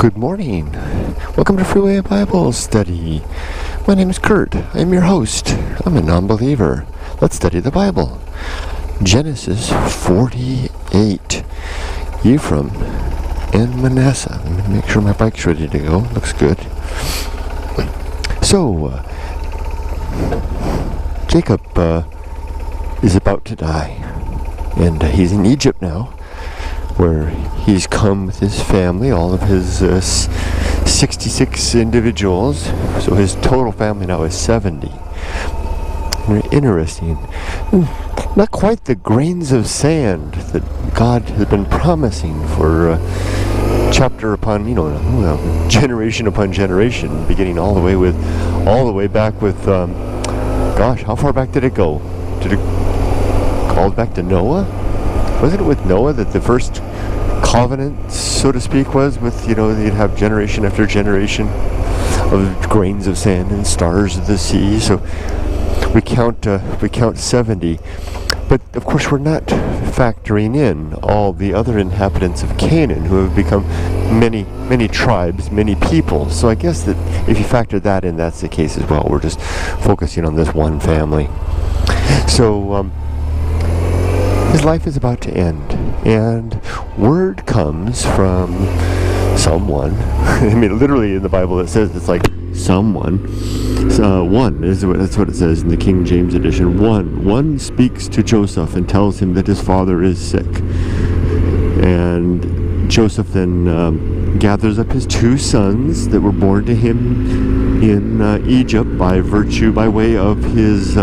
Good morning. Welcome to Freeway Bible Study. My name is Kurt. I'm your host. I'm a non-believer. Let's study the Bible. Genesis 48. Ephraim and Manasseh. Let me make sure my bike's ready to go. Looks good. So, Jacob is about to die. And he's in Egypt now, where he's come with his family, all of his 66 individuals. So his total family now is 70. Very interesting. Not quite the grains of sand that God has been promising for chapter upon, generation upon generation, beginning all the way back with, how far back did it go? Did it call back to Noah? Wasn't it with Noah that the first covenant, so to speak, was with, you'd have generation after generation of grains of sand and stars of the sea. So we count 70. But of course we're not factoring in all the other inhabitants of Canaan who have become many, many tribes, many people. So I guess that if you factor that in, that's the case as well. We're just focusing on this one family. So his life is about to end, and word comes from someone. I mean, literally in the Bible it says it's like someone. That's what it says in the King James edition. One speaks to Joseph and tells him that his father is sick. And Joseph then gathers up his two sons that were born to him in Egypt by way of his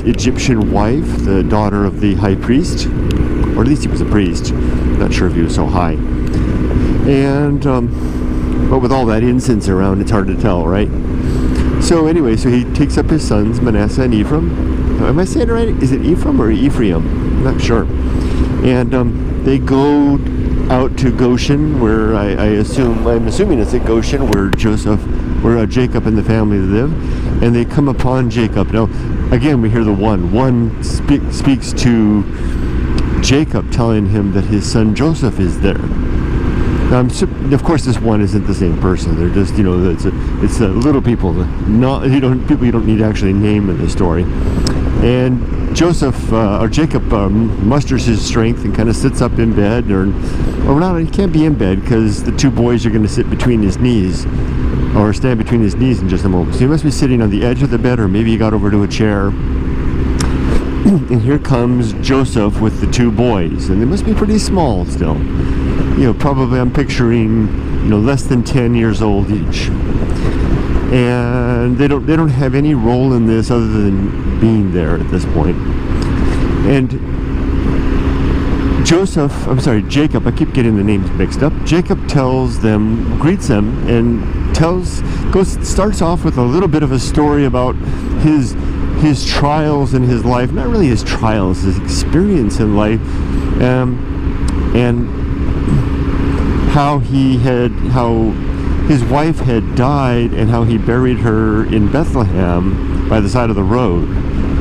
Egyptian wife, the daughter of the high priest, or at least he was a priest. Not sure if he was so high. And but with all that incense around, it's hard to tell, right? So anyway, so he takes up his sons, Manasseh and Ephraim. Am I saying it right? Is it Ephraim or Ephraim? I'm not sure. And they go out to Goshen, where I'm assuming it's at Goshen, where Jacob and the family live, and they come upon Jacob. Now, again, we hear the one speaks to Jacob, telling him that his son Joseph is there. Now, of course, this one isn't the same person. They're just, it's little people, people you don't need to actually name in the story. And Jacob musters his strength and kind of sits up in bed, he can't be in bed because the two boys are going to sit between his knees, or stand between his knees in just a moment. So he must be sitting on the edge of the bed, or maybe he got over to a chair. And here comes Joseph with the two boys, and they must be pretty small still. Probably I'm picturing, less than 10 years old each. And they don't have any role in this other than being there at this point. And Jacob, I keep getting the names mixed up. Jacob greets them, and starts off with a little bit of a story about his trials in his life. Not really his trials, his experience in life, and how his wife had died, and how he buried her in Bethlehem by the side of the road,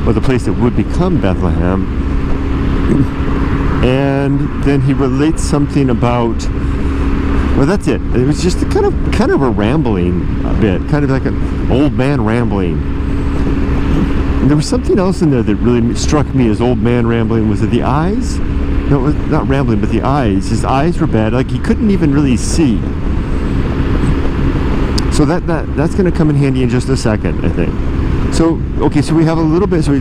or the place that would become Bethlehem. And then he relates something about, well, that's it. It was just kind of a rambling bit, kind of like an old man rambling. And there was something else in there that really struck me as old man rambling. Was it the eyes? No, it was not rambling, but the eyes. His eyes were bad, like he couldn't even really see. So that's going to come in handy in just a second, I think. So we have a little bit. So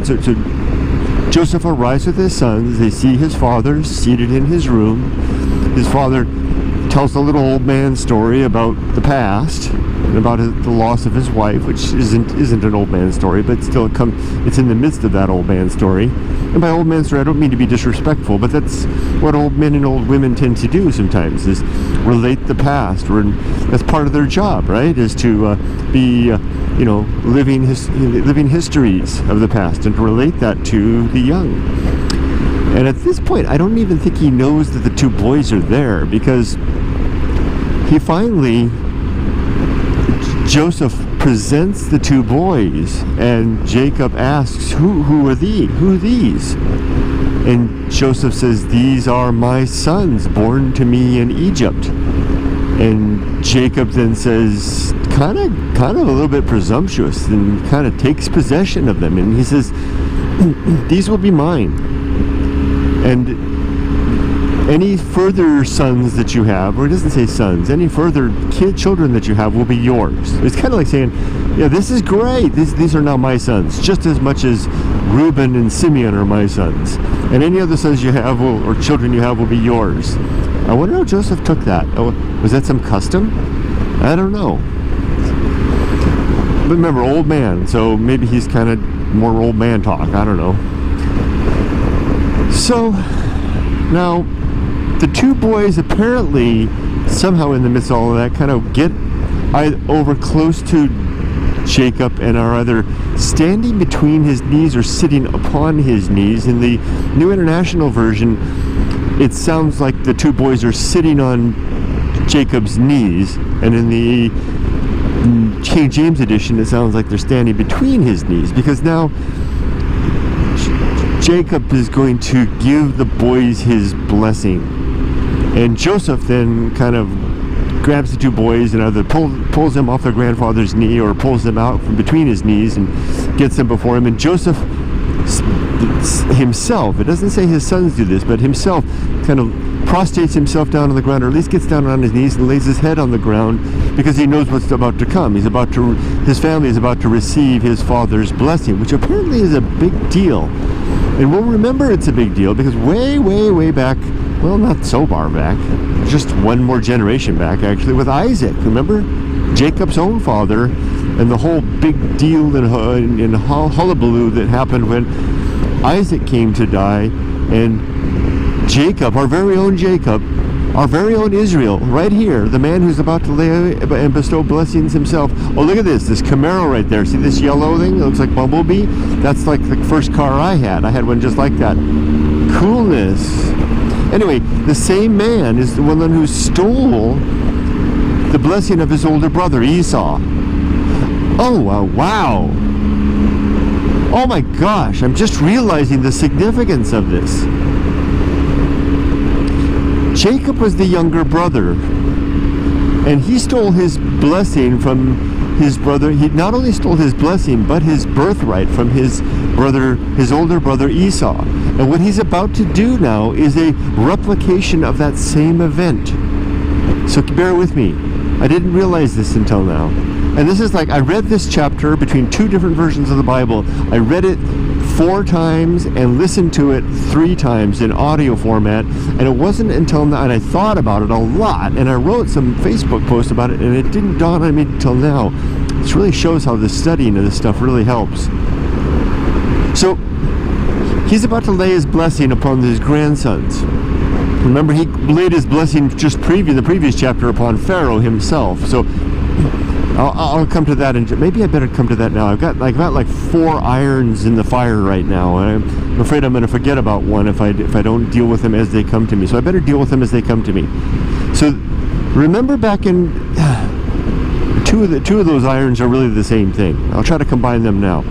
Joseph arrives with his sons. They see his father seated in his room. His father tells the little old man story about the past and about the loss of his wife, which isn't an old man story, but still it's in the midst of that old man story. And by old man story, I don't mean to be disrespectful, but that's what old men and old women tend to do sometimes, is relate the past. That's part of their job, right? Is to be living histories of the past and to relate that to the young. And at this point, I don't even think he knows that the two boys are there, because Joseph presents the two boys, and Jacob asks, who are these? And Joseph says, "These are my sons born to me in Egypt." And Jacob then says, kind of a little bit presumptuous, and kind of takes possession of them. And he says, these will be mine. And any further sons that you have, or it doesn't say sons, any further children that you have will be yours. It's kind of like saying, yeah, this is great. These are now my sons, just as much as Reuben and Simeon are my sons. And any other sons you have or children you have will be yours. I wonder how Joseph took that. Was that some custom? I don't know. But remember, old man, so maybe he's kind of more old man talk. I don't know. So, now, the two boys apparently, somehow in the midst of all of that, kind of get over close to Jacob and are either standing between his knees or sitting upon his knees. In the New International Version, it sounds like the two boys are sitting on Jacob's knees, and in the King James edition, it sounds like they're standing between his knees, because now Jacob is going to give the boys his blessing. And Joseph then kind of grabs the two boys and either pulls them off their grandfather's knee or pulls them out from between his knees and gets them before him. And Joseph himself, it doesn't say his sons do this, but himself kind of prostrates himself down on the ground, or at least gets down on his knees and lays his head on the ground, because he knows what's about to come. His family is about to receive his father's blessing, which apparently is a big deal. And we'll remember it's a big deal because way, way, way back, well, not so far back, just one more generation back, actually, with Isaac. Remember? Jacob's own father, and the whole big deal in hullabaloo that happened when Isaac came to die, and Jacob, our very own Jacob, our very own Israel, right here, the man who's about to lay and bestow blessings himself. Oh, look at this Camaro right there. See this yellow thing? It looks like Bumblebee. That's like the first car I had. I had one just like that. Coolness. Anyway, the same man is the one who stole the blessing of his older brother, Esau. Oh, wow. Oh my gosh, I'm just realizing the significance of this. Jacob was the younger brother, and he stole his blessing from his brother. He not only stole his blessing, but his birthright from his older brother Esau. And what he's about to do now is a replication of that same event. So bear with me. I didn't realize this until now. And this is like, I read this chapter between two different versions of the Bible. I read it 4 times and listened to it 3 times in audio format, and it wasn't until now, and I thought about it a lot, and I wrote some Facebook posts about it, and it didn't dawn on me until now. This really shows how the studying of this stuff really helps. So he's about to lay his blessing upon his grandsons. Remember, he laid his blessing just in the previous chapter upon Pharaoh himself. So I'll come to that, and maybe I better come to that now. I've got like 4 irons in the fire right now, and I'm afraid I'm going to forget about one if I don't deal with them as they come to me. So I better deal with them as they come to me. So remember back in two of those irons are really the same thing. I'll try to combine them now.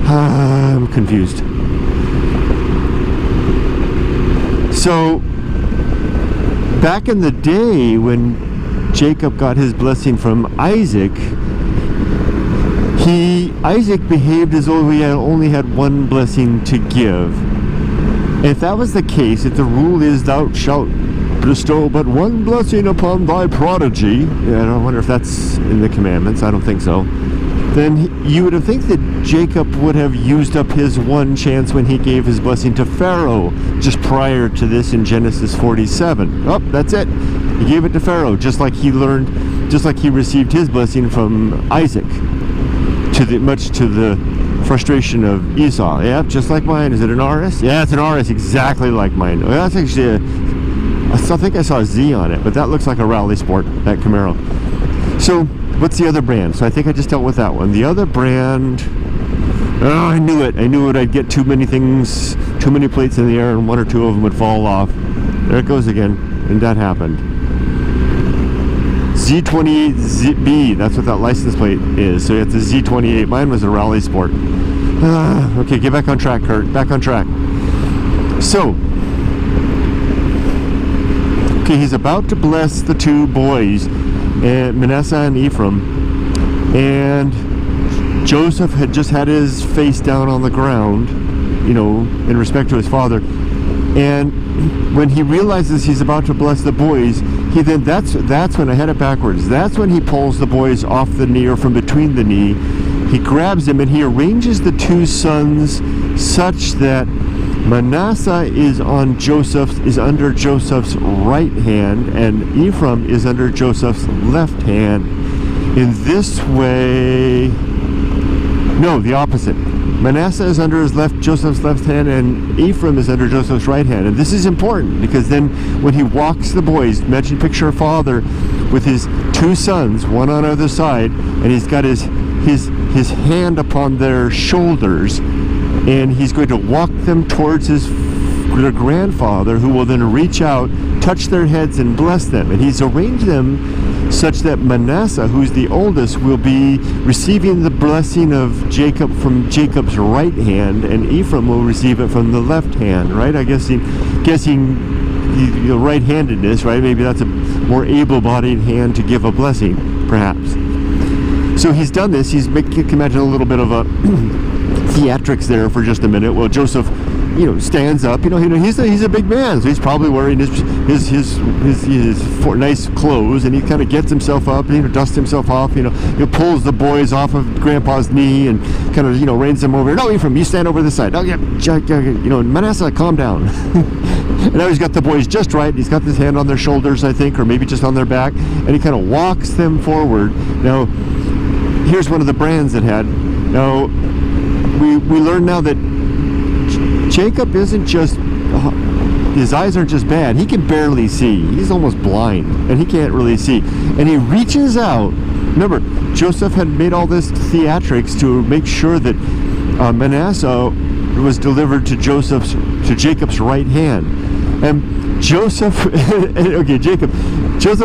I'm confused. So back in the day when Jacob got his blessing from Isaac, Isaac behaved as though he only had one blessing to give. And if that was the case, if the rule is thou shalt bestow but one blessing upon thy prodigy, I wonder if that's in the commandments, I don't think so, then you would think that Jacob would have used up his one chance when he gave his blessing to Pharaoh just prior to this in Genesis 47. Oh, that's it. He gave it to Pharaoh, just like he received his blessing from Isaac, much to the frustration of Esau. Yeah, just like mine. Is it an RS? Yeah, it's an RS, exactly like mine. Well, that's actually I think I saw a Z on it, but that looks like a rally sport, that Camaro. So, what's the other brand? So I think I just dealt with that one. The other brand, oh, I knew it. I'd get too many things, too many plates in the air, and 1 or 2 of them would fall off. There it goes again, and that happened. Z28B, that's what that license plate is. So it's a Z28. Mine was a rally sport. Okay, get back on track, Kurt. Back on track. So, Okay, he's about to bless the two boys, Manasseh and Ephraim, and Joseph had just had his face down on the ground, in respect to his father. And when he realizes he's about to bless the boys, that's when, I had it backwards, that's when he pulls the boys off the knee, or from between the knee. He grabs them and he arranges the two sons such that Manasseh is under Joseph's right hand, and Ephraim is under Joseph's left hand. In this way, no, the opposite. Manasseh is under Joseph's left hand, and Ephraim is under Joseph's right hand. And this is important because then when he walks the boys, imagine, picture a father with his two sons, one on either side, and he's got his hand upon their shoulders, and he's going to walk them towards their grandfather, who will then reach out, touch their heads, and bless them. And he's arranged them such that Manasseh, who's the oldest, will be receiving the blessing of Jacob from Jacob's right hand, and Ephraim will receive it from the left hand, right? I guessing right-handedness, right? Maybe that's a more able-bodied hand to give a blessing, perhaps. So he's done this. You can imagine a little bit of a theatrics there for just a minute. Well, Joseph, stands up. He's a big man, so he's probably wearing his nice clothes, and he kind of gets himself up, dusts himself off. He pulls the boys off of Grandpa's knee and kind of reins them over. No, Ephraim, you stand over this side. Oh yeah, Manasseh, calm down. And now he's got the boys just right. He's got his hand on their shoulders, I think, or maybe just on their back, and he kind of walks them forward. Now, here's one of the brands it had. Now, we learn now that Jacob isn't just, his eyes aren't just bad, he can barely see. He's almost blind, and he can't really see. And he reaches out. Remember, Joseph had made all this theatrics to make sure that Manasseh was delivered to Jacob's right hand. And Joseph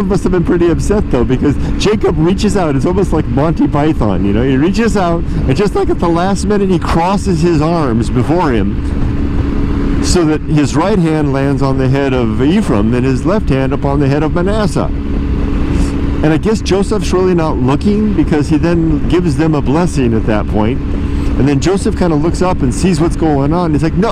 must have been pretty upset, though, because Jacob reaches out. It's almost like Monty Python, he reaches out, and just like at the last minute, he crosses his arms before him, so that his right hand lands on the head of Ephraim and his left hand upon the head of Manasseh. And I guess Joseph's really not looking, because he then gives them a blessing at that point. And then Joseph kind of looks up and sees what's going on. He's like, no.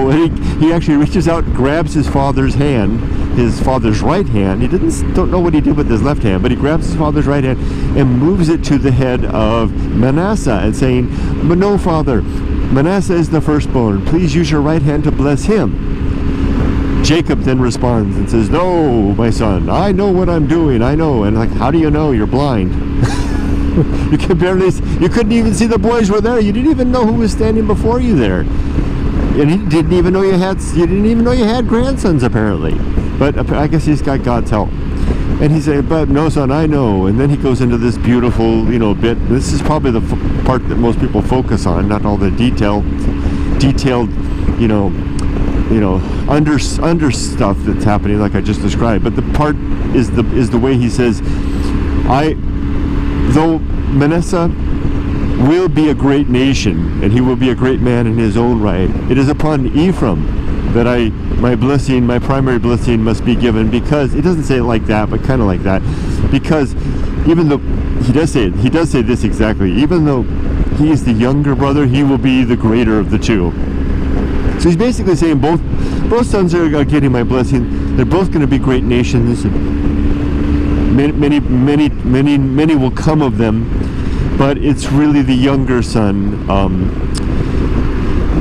And he actually reaches out and grabs his father's hand, his father's right hand. He don't know what he did with his left hand, but he grabs his father's right hand and moves it to the head of Manasseh and saying, but no, Father, Manasseh is the firstborn. Please use your right hand to bless him. Jacob then responds and says, no, my son, I know what I'm doing. I know. And how do you know? You're blind. You couldn't even see the boys were there. You didn't even know who was standing before you there. And you didn't even know you had grandsons, apparently. But I guess he's got God's help. And he said, but no, son, I know. And then he goes into this beautiful, bit. This is probably the part that most people focus on, not all the detailed, under stuff that's happening, like I just described. But the part is the way he says, though Manasseh will be a great nation, and he will be a great man in his own right, it is upon Ephraim that my primary blessing must be given, because it doesn't say it like that, but kind of like that, because even though he does say this exactly, even though he is the younger brother, he will be the greater of the two. So he's basically saying both sons are getting my blessing. They're both going to be great nations. Many will come of them, but it's really the younger son,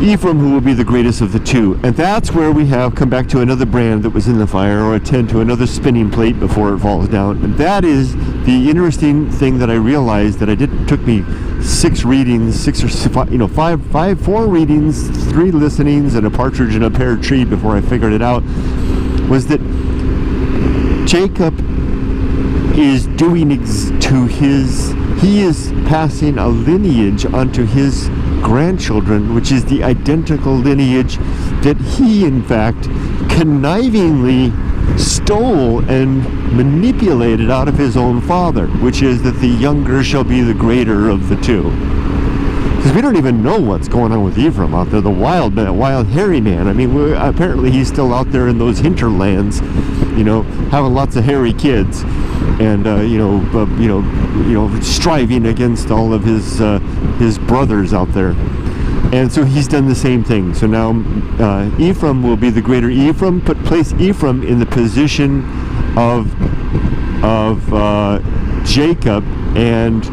Ephraim, who will be the greatest of the two. And that's where we have come back to another brand that was in the fire, or attend to another spinning plate before it falls down. And that is the interesting thing that I realized that it took me 6 readings, 4 readings, 3 listenings, and a partridge in a pear tree before I figured it out, was that Jacob is he is passing a lineage onto his grandchildren, which is the identical lineage that he, in fact, connivingly stole and manipulated out of his own father, which is that the younger shall be the greater of the two. because we don't even know what's going on with Ephraim out there, the wild hairy man. I mean, apparently he's still out there in those hinterlands, having lots of hairy kids, and striving against all of his brothers out there. And so he's done the same thing. So now Ephraim will be the greater Ephraim, but place Ephraim in the position of Jacob, and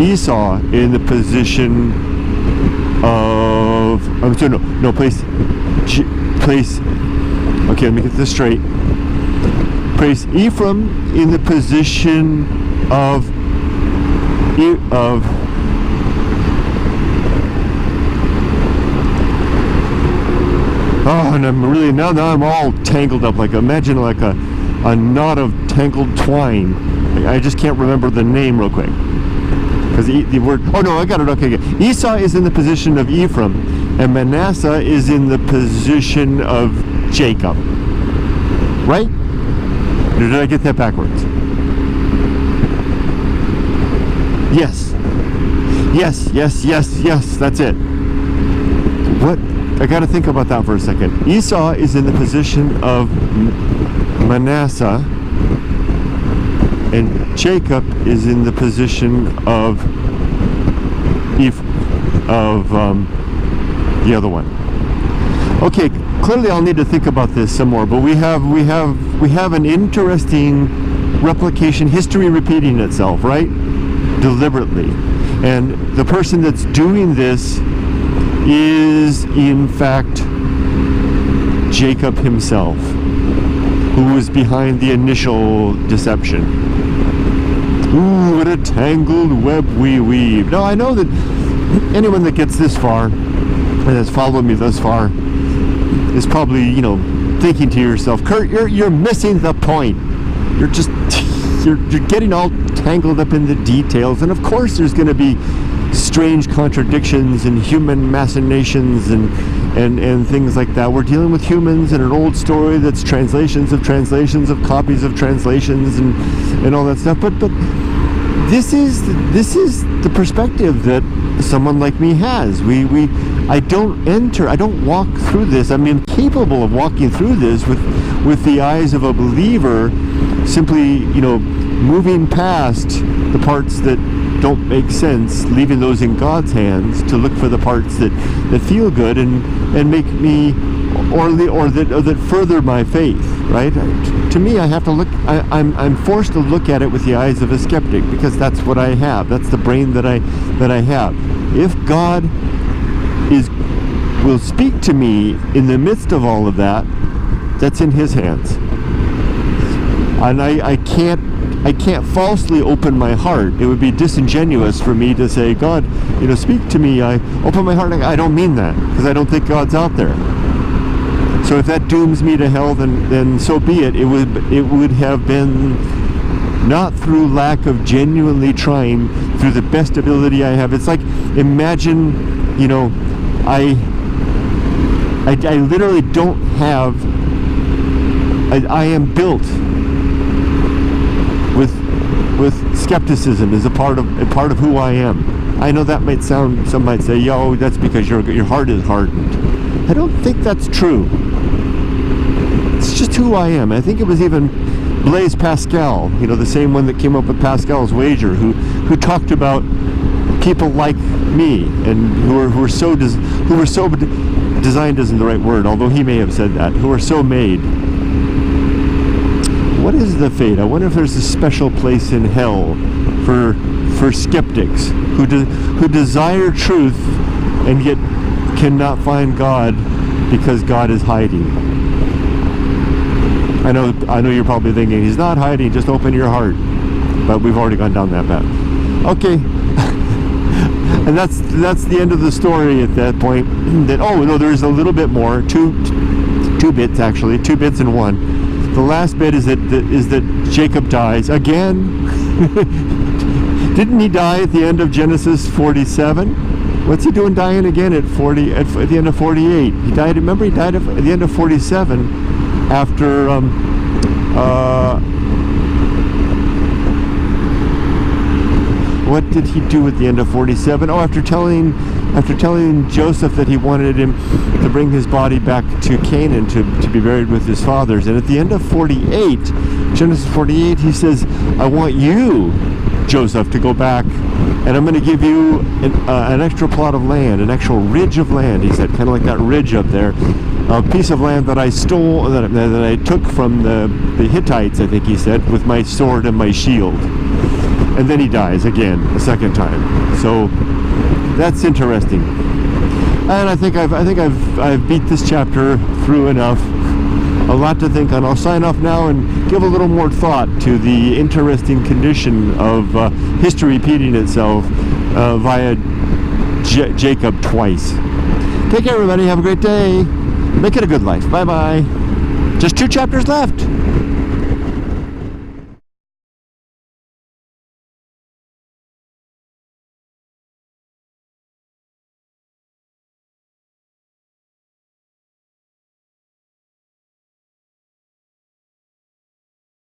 Esau in the position of place. Okay, let me get this straight. Place Ephraim in the position of and I'm really now I'm all tangled up. Imagine a knot of tangled twine. I just can't remember the name real quick, because the word, oh no, I got it. Okay. Esau is in the position of Ephraim, and Manasseh is in the position of Jacob. Right? Or did I get that backwards? Yes, that's it. What? I got to think about that for a second. Esau is in the position of Manasseh, and Jacob is in the position of the other one. Okay, clearly I'll need to think about this some more, but we have an interesting replication, history repeating itself, right? Deliberately. And the person that's doing this is in fact Jacob himself, who was behind the initial deception. Ooh, what a tangled web we weave. Now I know that anyone that gets this far and has followed me thus far is probably, thinking to yourself, Kurt, you're missing the point. You're getting all tangled up in the details, and of course there's going to be strange contradictions and human machinations and things like that. We're dealing with humans in an old story that's translations of copies of translations and all that stuff. But this is the perspective that someone like me has. I don't walk through this. I'm incapable of walking through this with the eyes of a believer, simply, moving past the parts that don't make sense, leaving those in God's hands to look for the parts that feel good and make me, or that further my faith, right? To me, I have to look. I'm forced to look at it with the eyes of a skeptic, because that's what I have. That's the brain that I have. If God will speak to me in the midst of all of that, that's in His hands, and I can't falsely open my heart. It would be disingenuous for me to say, God, speak to me. I open my heart. I don't mean that, because I don't think God's out there. So if that dooms me to hell, then so be it. It would have been not through lack of genuinely trying, through the best ability I have. It's like, imagine, I literally don't have. I am built with skepticism as a part of who I am. I know that might sound, some might say, yo, that's because your heart is hardened. I don't think that's true. It's just who I am. I think it was even Blaise Pascal, the same one that came up with Pascal's wager, who talked about people like me, and who were so designed isn't the right word, although he may have said that, who are so made. What is the fate? I wonder if there's a special place in hell for skeptics who desire truth and yet cannot find God because God is hiding. I know you're probably thinking, He's not hiding, just open your heart. But we've already gone down that path. Okay. And that's the end of the story at that point. There's a little bit more. Two bits actually, 2 bits in one. The last bit is that Jacob dies again. Didn't he die at the end of Genesis 47? What's he doing dying again at the end of 48? He died. Remember, he died at the end of 47 after What did he do at the end of 47? Oh, after telling Joseph that he wanted him to bring his body back to Canaan to be buried with his fathers. And at the end of 48, Genesis 48, he says, I want you, Joseph, to go back, and I'm going to give you an extra plot of land, an actual ridge of land, he said, kind of like that ridge up there, a piece of land that I stole, that I took from the Hittites, I think he said, with my sword and my shield. And then he dies again, a second time. So that's interesting. And I think I've beat this chapter through enough. A lot to think on. I'll sign off now and give a little more thought to the interesting condition of history repeating itself via Jacob twice. Take care, everybody. Have a great day. Make it a good life. Bye-bye. Just 2 chapters left.